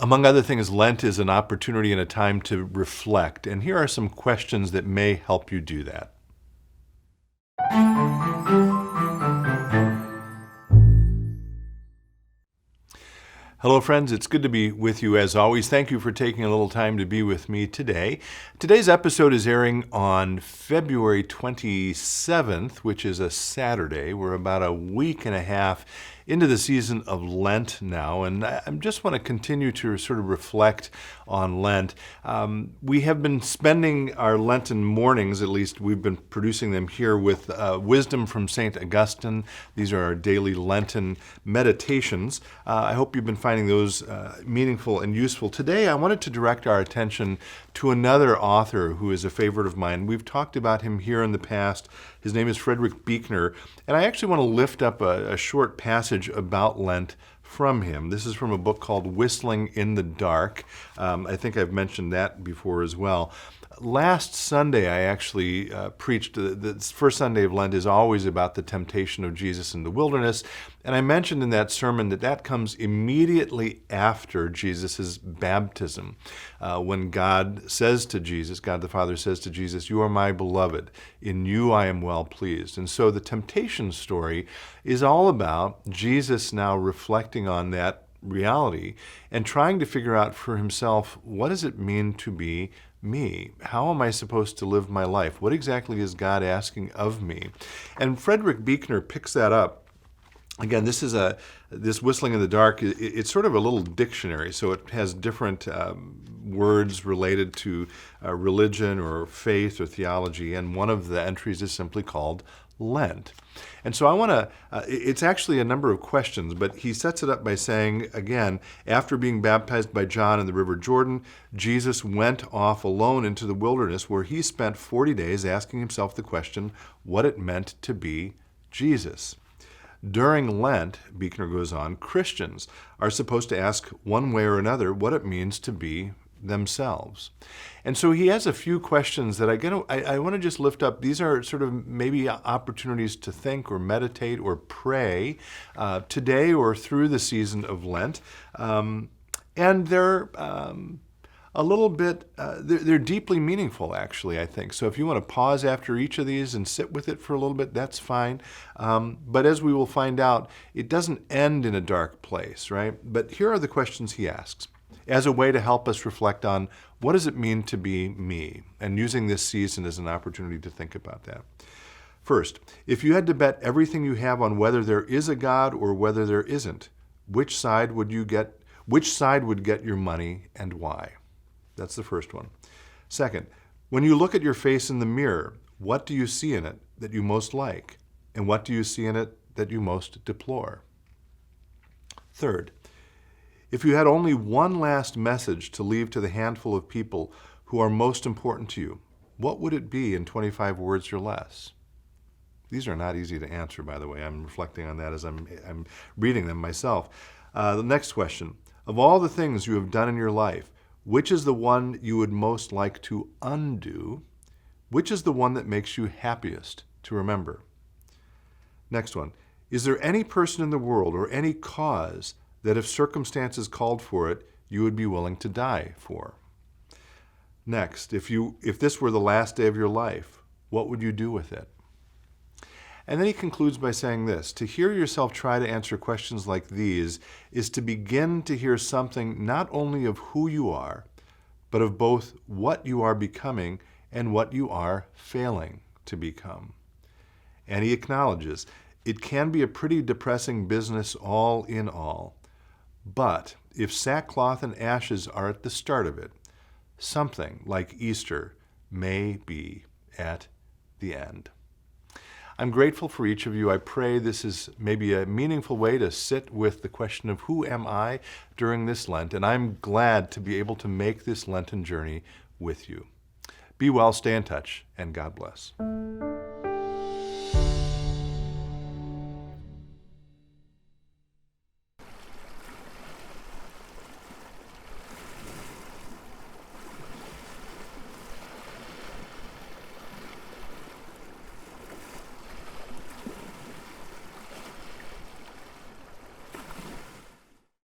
Among other things, Lent is an opportunity and a time to reflect, and here are some questions that may help you do that. Hello, friends. It's good to be with you as always. Thank you for taking a little time to be with me today. Today's episode is airing on February 27th, which is a Saturday. We're about a week and a half into the season of Lent now, and I just want to continue to sort of reflect on Lent. We have been spending our Lenten mornings, at least we've been producing them here, with wisdom from St. Augustine. These are our daily Lenten meditations. I hope you've been finding those meaningful and useful. Today, I wanted to direct our attention to another author who is a favorite of mine. We've talked about him here in the past. His name is Frederick Buechner, and I actually want to lift up a short passage about Lent from him. This is from a book called Whistling in the Dark. I think I've mentioned that before as well. Last Sunday, I actually preached. The first Sunday of Lent is always about the temptation of Jesus in the wilderness, and I mentioned in that sermon that comes immediately after Jesus' baptism, when God says to Jesus, God the Father says to Jesus, "You are my beloved, in you I am well pleased." And so the temptation story is all about Jesus now reflecting on that reality and trying to figure out for himself, what does it mean to be me? How am I supposed to live my life? What exactly is God asking of me? And Frederick Buechner picks that up. Again, this Whistling in the Dark, it's sort of a little dictionary, so it has different words related to religion or faith or theology, and one of the entries is simply called Lent. And so I want to, it's actually a number of questions, but he sets it up by saying, again, after being baptized by John in the River Jordan, Jesus went off alone into the wilderness where he spent 40 days asking himself the question what it meant to be Jesus. During Lent, Buechner goes on, Christians are supposed to ask one way or another what it means to be themselves. And so he has a few questions that I want to just lift up. These are sort of maybe opportunities to think or meditate or pray today or through the season of Lent. And they're a little bit, they're deeply meaningful, actually, I think. So if you want to pause after each of these and sit with it for a little bit, that's fine. But as we will find out, it doesn't end in a dark place, right? But here are the questions he asks as a way to help us reflect on what does it mean to be me, and using this season as an opportunity to think about that. First, if you had to bet everything you have on whether there is a God or whether there isn't, which side would get your money and why? That's the first one. Second, when you look at your face in the mirror, what do you see in it that you most like? And what do you see in it that you most deplore? Third, if you had only one last message to leave to the handful of people who are most important to you, what would it be in 25 words or less? These are not easy to answer, by the way. I'm reflecting on that as I'm reading them myself. The next question, of all the things you have done in your life, which is the one you would most like to undo? Which is the one that makes you happiest to remember? Next one, is there any person in the world or any cause that if circumstances called for it, you would be willing to die for? Next, if this were the last day of your life, what would you do with it? And then he concludes by saying this, to hear yourself try to answer questions like these is to begin to hear something not only of who you are, but of both what you are becoming and what you are failing to become. And he acknowledges, it can be a pretty depressing business all in all. But if sackcloth and ashes are at the start of it, something like Easter may be at the end. I'm grateful for each of you. I pray this is maybe a meaningful way to sit with the question of who am I during this Lent, and I'm glad to be able to make this Lenten journey with you. Be well, stay in touch, and God bless.